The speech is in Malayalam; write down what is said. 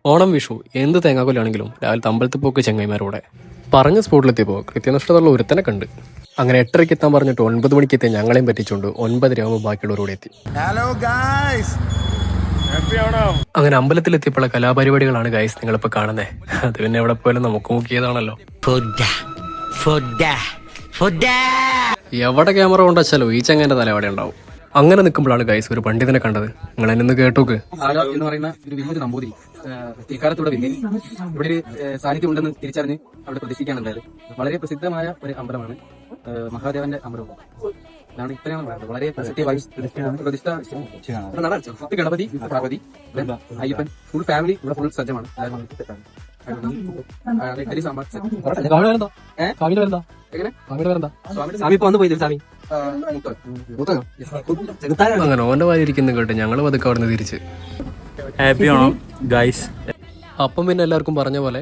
ഓണം വിഷു എന്ത് തേങ്ങാക്കൊല്ലാണെങ്കിലും രാവിലെ അമ്പലത്തിൽ പോക്ക് ചെങ്ങൈമാരോടെ പറഞ്ഞ സ്പോട്ടിലെത്തിയപ്പോൾ കൃത്യനിഷ്ഠതയുള്ള ഒരുത്തനെ കണ്ട്. അങ്ങനെ 8:30 എത്താൻ പറഞ്ഞിട്ട് 9 മണിക്ക് എത്തി ഞങ്ങളെയും പറ്റിച്ചുകൊണ്ട് 9:30 ആകുമ്പോൾ ബാക്കിയുള്ളവരോട് എത്തി. അങ്ങനെ അമ്പലത്തിലെത്തിയപ്പോഴുള്ള കലാപരിപാടികളാണ് ഗൈസ് നിങ്ങളിപ്പോൾ കാണുന്നത്. അത് പിന്നെ എവിടെ പോയാലും നമുക്ക് നോക്കിയതാണല്ലോ. എവിടെ ക്യാമറ കൊണ്ടുവച്ചാലോ ഈ ചങ്ങന്റെ തല എവിടെ ഉണ്ടാവും. അങ്ങനെ നിൽക്കുമ്പോഴാണ് ഗൈസ് ഒരു പണ്ഡിതനെ കണ്ടത്. നിങ്ങൾ എന്നെ കേട്ടോക്ക്. എന്ന് പറയുന്ന ഒരു വലിയൊരു നമ്പൂതിരി ഇക്കാലത്തൂടെ വലിയ ഇവിടെ ഒരു സാന്നിധ്യം ഉണ്ടെന്ന് തിരിച്ചറിഞ്ഞ് അവിടെ പ്രതിഷ്ഠിക്കാനുണ്ടായത്. വളരെ പ്രസിദ്ധമായ ഒരു അമ്പലമാണ് മഹാദേവന്റെ അമ്പലം. അതാണ് ഇത്രയാണ് പറയുന്നത്. വളരെ പ്രതിഷ്ഠ ഗണപതി, പാർവതി, അയ്യപ്പൻ, ഫുൾ ഫാമിലി ഇവിടെ ഫുൾ സജ്ജമാണ്. അങ്ങനെ ഓന്റെ വായിരിക്കുന്ന കേട്ട് ഞങ്ങൾ പതുക്കെ അവിടെ നിന്ന് തിരിച്ച് ഹാപ്പി ഓണം ഗൈസ്. അപ്പം പിന്നെ എല്ലാവർക്കും പറഞ്ഞ പോലെ